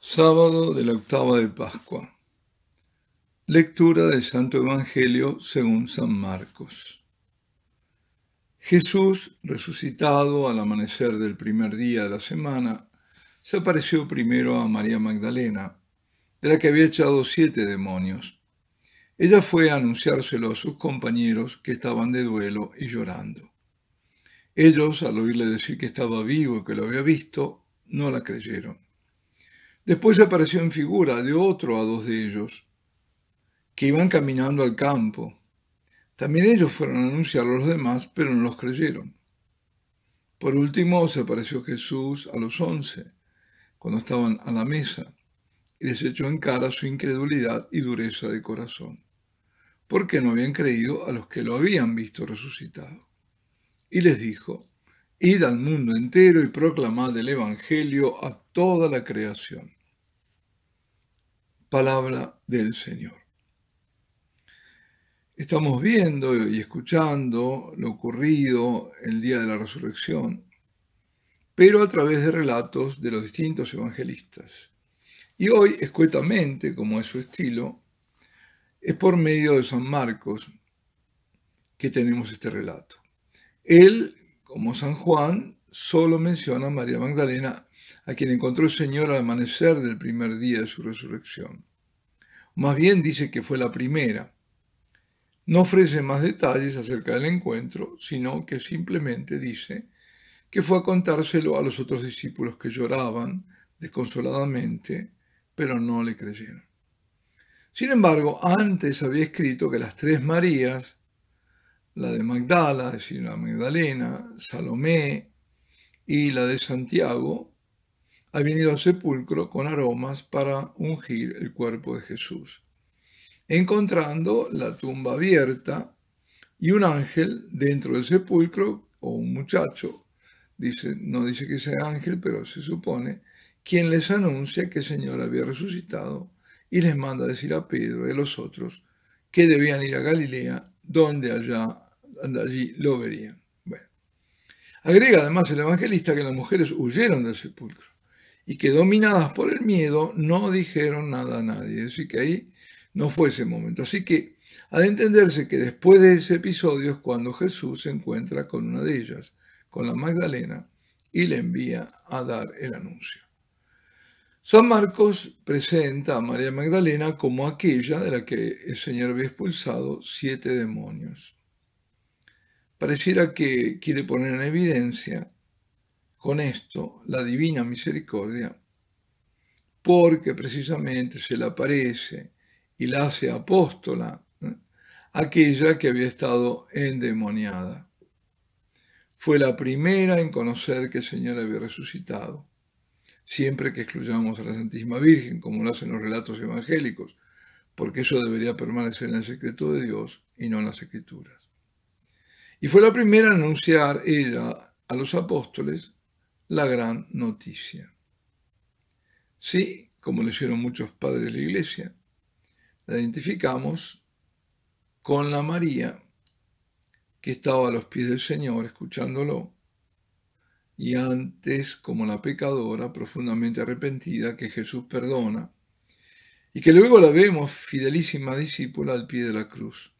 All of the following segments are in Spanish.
Sábado de la octava de Pascua. Lectura del Santo Evangelio según San Marcos. Jesús, resucitado al amanecer del primer día de la semana, se apareció primero a María Magdalena, de la que había echado 7 demonios. Ella fue a anunciárselo a sus compañeros que estaban de duelo y llorando. Ellos, al oírle decir que estaba vivo y que lo había visto, no la creyeron. Después apareció en figura de otro a 2 de ellos, que iban caminando al campo. También ellos fueron a anunciarlo a los demás, pero no los creyeron. Por último, se apareció Jesús a los 11, cuando estaban a la mesa, y les echó en cara su incredulidad y dureza de corazón, porque no habían creído a los que lo habían visto resucitado. Y les dijo: Id al mundo entero y proclamad el Evangelio a toda la creación. Palabra del Señor. Estamos viendo y escuchando lo ocurrido el día de la resurrección, pero a través de relatos de los distintos evangelistas. Y hoy, escuetamente, como es su estilo, es por medio de San Marcos que tenemos este relato. Él, como San Juan, solo menciona a María Magdalena, a quien encontró el Señor al amanecer del primer día de su resurrección. Más bien dice que fue la primera. No ofrece más detalles acerca del encuentro, sino que simplemente dice que fue a contárselo a los otros discípulos que lloraban desconsoladamente, pero no le creyeron. Sin embargo, antes había escrito que las 3 Marías, la de Magdala, es decir, la Magdalena, Salomé y la de Santiago, habían ido al sepulcro con aromas para ungir el cuerpo de Jesús, encontrando la tumba abierta y un ángel dentro del sepulcro, o un muchacho, no dice que sea ángel, pero se supone, quien les anuncia que el Señor había resucitado y les manda decir a Pedro y a los otros que debían ir a Galilea, donde allí lo verían. Bueno, agrega además el evangelista que las mujeres huyeron del sepulcro y que, dominadas por el miedo, no dijeron nada a nadie. Es decir, que ahí no fue ese momento. Así que ha de entenderse que después de ese episodio es cuando Jesús se encuentra con una de ellas, con la Magdalena, y le envía a dar el anuncio. San Marcos presenta a María Magdalena como aquella de la que el Señor había expulsado 7 demonios. Pareciera que quiere poner en evidencia con esto la divina misericordia, porque precisamente se le aparece y la hace apóstola, aquella que había estado endemoniada. Fue la primera en conocer que el Señor había resucitado, siempre que excluyamos a la Santísima Virgen, como lo hacen los relatos evangélicos, porque eso debería permanecer en el secreto de Dios y no en las Escrituras. Y fue la primera en anunciar ella a los apóstoles la gran noticia. Sí, como lo hicieron muchos padres de la Iglesia, la identificamos con la María que estaba a los pies del Señor escuchándolo, y antes como la pecadora profundamente arrepentida que Jesús perdona, y que luego la vemos fidelísima discípula al pie de la cruz.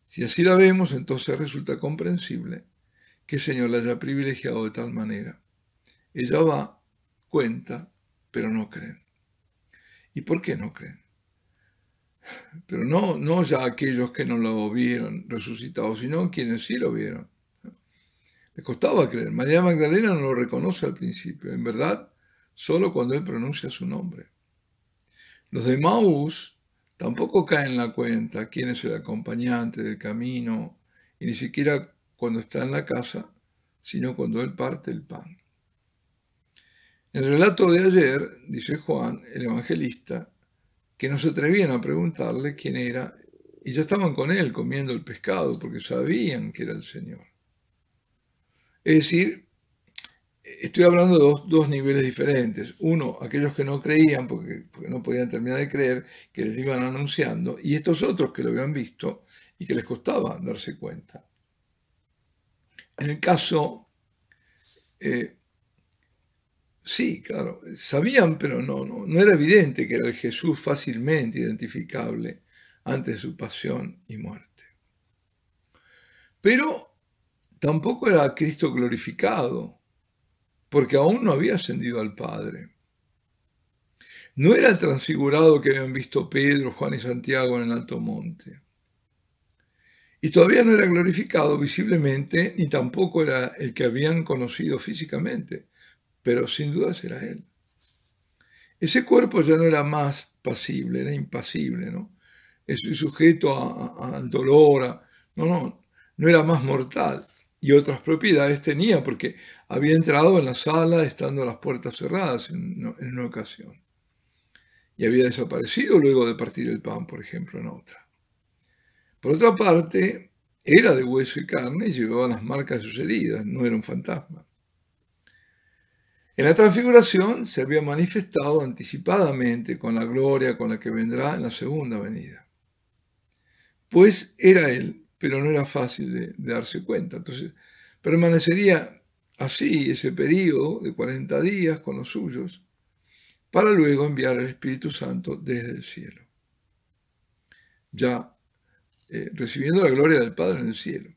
Si así la vemos, entonces resulta comprensible que el Señor la haya privilegiado de tal manera. Ella va, cuenta, pero no creen. ¿Y por qué no creen? Pero no ya aquellos que no lo vieron resucitado, sino quienes sí lo vieron. Le costaba creer. María Magdalena no lo reconoce al principio, en verdad, solo cuando él pronuncia su nombre. Los de Maús tampoco caen en la cuenta quién es el acompañante del camino, y ni siquiera cuando está en la casa, sino cuando él parte el pan. En el relato de ayer, dice Juan, el evangelista, que no se atrevían a preguntarle quién era, y ya estaban con él comiendo el pescado porque sabían que era el Señor. Es decir, estoy hablando de dos niveles diferentes. Uno, aquellos que no creían porque no podían terminar de creer, que les iban anunciando, y estos otros que lo habían visto y que les costaba darse cuenta. En el caso sí, claro, sabían, pero no era evidente que era el Jesús fácilmente identificable antes de su pasión y muerte. Pero tampoco era Cristo glorificado, porque aún no había ascendido al Padre. No era el transfigurado que habían visto Pedro, Juan y Santiago en el alto monte. Y todavía no era glorificado visiblemente, ni tampoco era el que habían conocido físicamente, pero sin duda era él. Ese cuerpo ya no era más pasible, era impasible, ¿no? Estoy sujeto al dolor, no era más mortal. Y otras propiedades tenía, porque había entrado en la sala estando las puertas cerradas en una ocasión. Y había desaparecido luego de partir el pan, por ejemplo, en otra. Por otra parte, era de hueso y carne y llevaba las marcas de sus heridas, no era un fantasma. En la transfiguración se había manifestado anticipadamente con la gloria con la que vendrá en la segunda venida. Pues era él, pero no era fácil de darse cuenta. Entonces, permanecería así ese periodo de 40 días con los suyos, para luego enviar al Espíritu Santo desde el cielo, ya recibiendo la gloria del Padre en el cielo.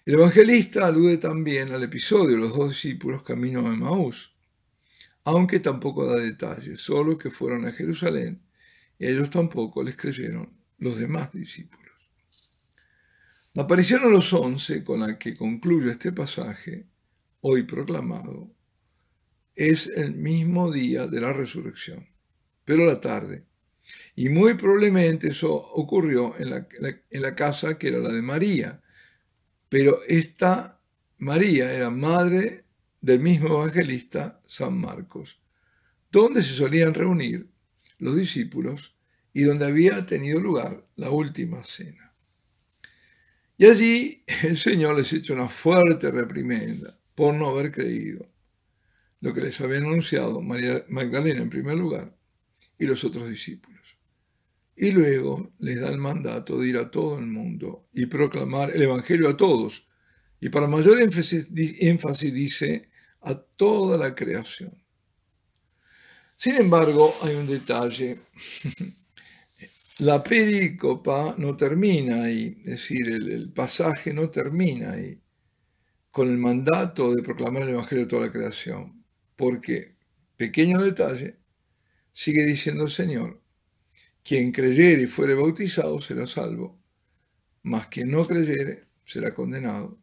El evangelista alude también al episodio de los dos discípulos camino a Emaús, aunque tampoco da detalles, solo que fueron a Jerusalén y a ellos tampoco les creyeron los demás discípulos. La aparición a los 11, con la que concluye este pasaje, hoy proclamado, es el mismo día de la resurrección, pero la tarde. Y muy probablemente eso ocurrió en la casa que era la de María, pero esta María era madre del mismo evangelista San Marcos, donde se solían reunir los discípulos y donde había tenido lugar la última cena. Y allí el Señor les echó una fuerte reprimenda por no haber creído lo que les había anunciado María Magdalena en primer lugar y los otros discípulos. Y luego les da el mandato de ir a todo el mundo y proclamar el Evangelio a todos. Y para mayor énfasis dice a toda la creación. Sin embargo, hay un detalle. La perícopa no termina ahí, es decir, el pasaje no termina ahí con el mandato de proclamar el Evangelio a toda la creación. Porque, pequeño detalle, sigue diciendo el Señor, quien creyere y fuere bautizado será salvo, mas quien no creyere será condenado.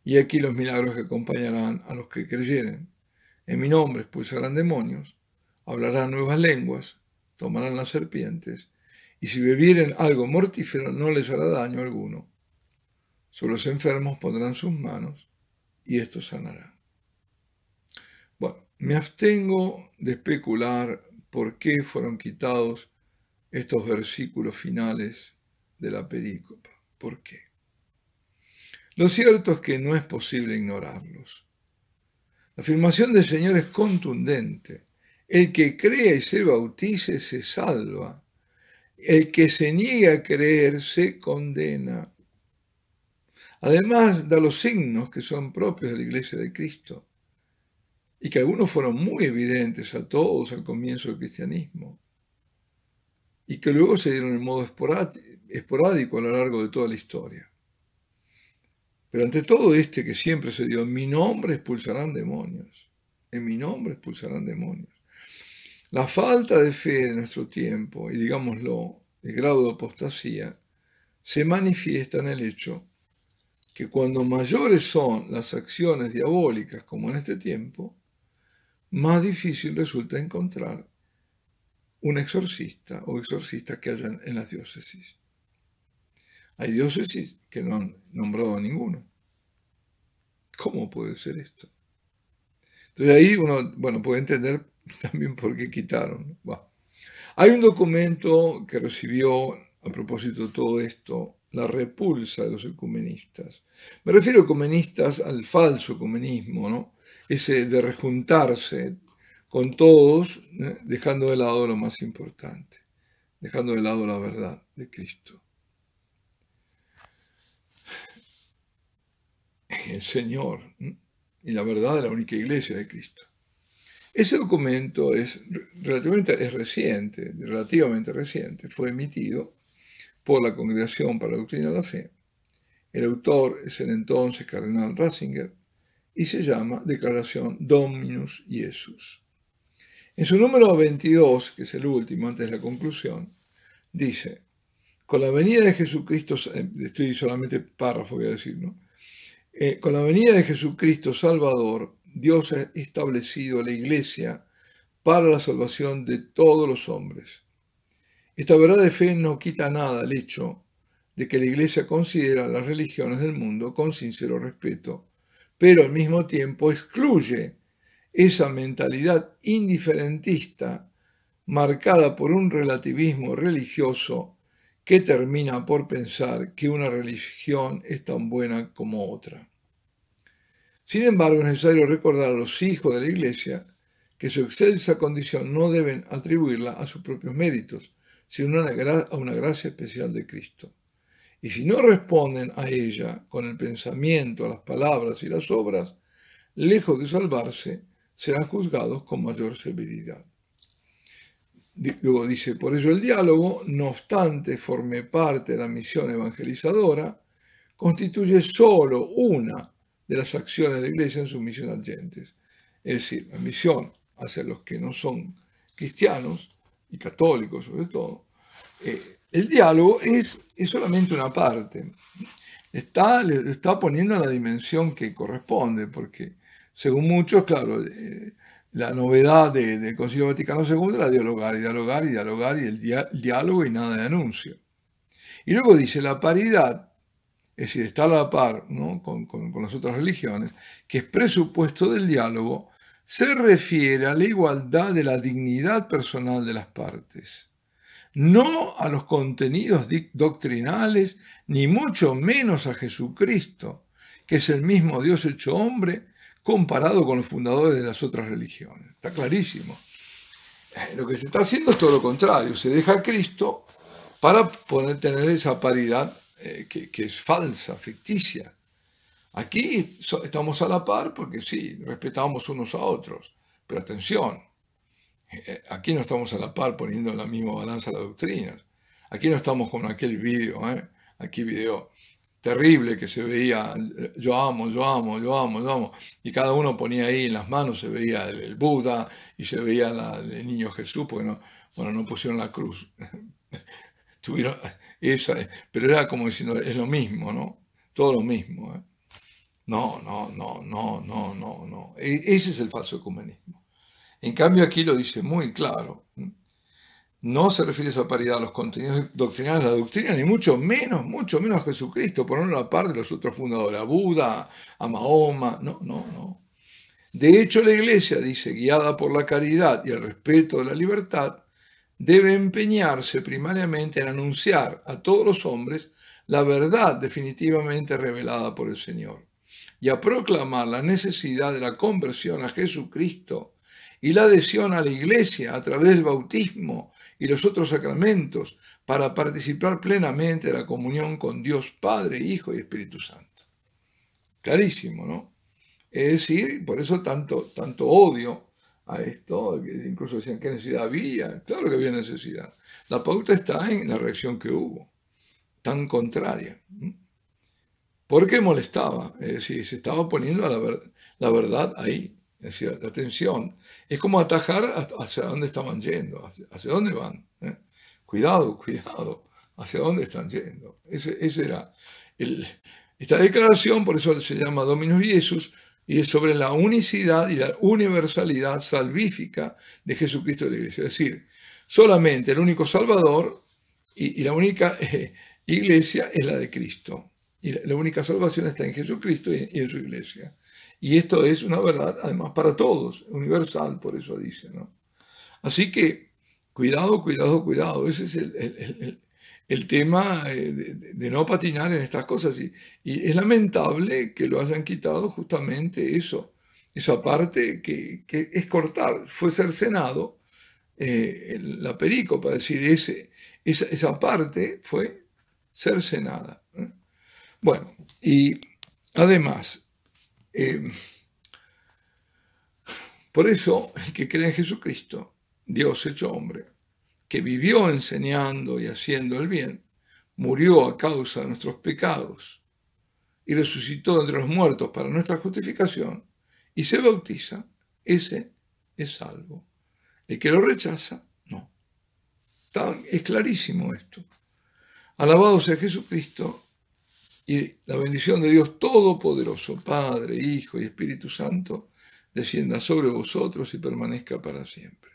Y aquí los milagros que acompañarán a los que creyeren. En mi nombre expulsarán demonios, hablarán nuevas lenguas, tomarán las serpientes, y si bebieren algo mortífero no les hará daño alguno. Sobre los enfermos pondrán sus manos, y estos sanarán. Bueno, me abstengo de especular por qué fueron quitados estos versículos finales de la perícopa. ¿Por qué? Lo cierto es que no es posible ignorarlos. La afirmación del Señor es contundente. El que crea y se bautice se salva. El que se niegue a creer se condena. Además, da los signos que son propios de la Iglesia de Cristo y que algunos fueron muy evidentes a todos al comienzo del cristianismo y que luego se dieron en modo esporádico a lo largo de toda la historia. Pero ante todo que siempre se dio, en mi nombre expulsarán demonios. En mi nombre expulsarán demonios. La falta de fe de nuestro tiempo, y digámoslo, el grado de apostasía, se manifiesta en el hecho que cuando mayores son las acciones diabólicas, como en este tiempo, más difícil resulta encontrar un exorcista o exorcistas que hayan en las diócesis. Hay diócesis que no han nombrado a ninguno. ¿Cómo puede ser esto? Entonces ahí uno, puede entender también por qué quitaron. Bueno, hay un documento que recibió, a propósito de todo esto, la repulsa de los ecumenistas. Me refiero a ecumenistas al falso ecumenismo, ¿no? Ese de rejuntarse con todos, dejando de lado lo más importante, dejando de lado la verdad de Cristo. El Señor y la verdad de la única iglesia de Cristo. Ese documento es relativamente reciente, fue emitido por la Congregación para la Doctrina de la Fe. El autor es el entonces cardenal Ratzinger y se llama Declaración Dominus Iesus. En su número 22, que es el último antes de la conclusión, dice: con la venida de Jesucristo, estoy solamente párrafo voy a decir, ¿no? Con la venida de Jesucristo Salvador, Dios ha establecido la Iglesia para la salvación de todos los hombres. Esta verdad de fe no quita nada al hecho de que la Iglesia considera las religiones del mundo con sincero respeto, pero al mismo tiempo excluye esa mentalidad indiferentista marcada por un relativismo religioso que termina por pensar que una religión es tan buena como otra. Sin embargo, es necesario recordar a los hijos de la Iglesia que su excelsa condición no deben atribuirla a sus propios méritos, sino a una gracia especial de Cristo. Y si no responden a ella con el pensamiento, las palabras y las obras, lejos de salvarse, serán juzgados con mayor severidad. Luego dice: por ello el diálogo, no obstante forme parte de la misión evangelizadora, constituye solo una de las acciones de la Iglesia en su misión a gentes. Es decir, la misión hacia los que no son cristianos y católicos sobre todo. El diálogo es solamente una parte. Le está poniendo en la dimensión que corresponde, porque según muchos, claro, la novedad del Concilio Vaticano II era dialogar y dialogar y dialogar, y el diálogo y nada de anuncio. Y luego dice la paridad, es decir, estar a la par, ¿no?, con las otras religiones, que es presupuesto del diálogo, se refiere a la igualdad de la dignidad personal de las partes, no a los contenidos doctrinales, ni mucho menos a Jesucristo, que es el mismo Dios hecho hombre, comparado con los fundadores de las otras religiones. Está clarísimo. Lo que se está haciendo es todo lo contrario. Se deja a Cristo para tener esa paridad que es falsa, ficticia. Aquí estamos a la par porque sí, respetamos unos a otros. Pero atención, aquí no estamos a la par poniendo en la misma balanza las doctrinas. Aquí no estamos con aquel video, aquí video terrible que se veía, yo amo, yo amo, yo amo, yo amo, y cada uno ponía ahí en las manos, se veía el Buda y se veía el niño Jesús, porque no pusieron la cruz. Tuvieron esa, pero era como diciendo, es lo mismo, ¿no? Todo lo mismo. No. Ese es el falso ecumenismo. En cambio aquí lo dice muy claro. No se refiere a esa paridad a los contenidos doctrinales de la doctrina, ni mucho menos a Jesucristo, ponerlo a la par de los otros fundadores, a Buda, a Mahoma, no. De hecho, la Iglesia, dice, guiada por la caridad y el respeto de la libertad, debe empeñarse primariamente en anunciar a todos los hombres la verdad definitivamente revelada por el Señor y a proclamar la necesidad de la conversión a Jesucristo y la adhesión a la Iglesia a través del bautismo y los otros sacramentos para participar plenamente de la comunión con Dios Padre, Hijo y Espíritu Santo. Clarísimo, ¿no? Es decir, por eso tanto odio a esto, que incluso decían qué necesidad había. Claro que había necesidad. La pauta está en la reacción que hubo, tan contraria. ¿Por qué molestaba? Es decir, se estaba poniendo la verdad ahí. Es decir, atención, es como atajar hacia dónde estaban yendo, hacia dónde van. Cuidado, hacia dónde están yendo. Ese era esta declaración, por eso se llama Dominus Iesus, y es sobre la unicidad y la universalidad salvífica de Jesucristo de la Iglesia. Es decir, solamente el único Salvador y la única Iglesia es la de Cristo. Y la única salvación está en Jesucristo y en su Iglesia. Y esto es una verdad, además, para todos, universal, por eso dice, ¿no? Así que, cuidado. Ese es el tema de no patinar en estas cosas. Y es lamentable que lo hayan quitado justamente eso, esa parte que es cortar, fue cercenado la perícopa, es decir, esa parte fue cercenada. Bueno, y además, Por eso, el que cree en Jesucristo, Dios hecho hombre, que vivió enseñando y haciendo el bien, murió a causa de nuestros pecados y resucitó entre los muertos para nuestra justificación, y se bautiza, ese es salvo. El que lo rechaza, no. Es clarísimo esto. Alabado sea Jesucristo, y la bendición de Dios Todopoderoso, Padre, Hijo y Espíritu Santo, descienda sobre vosotros y permanezca para siempre.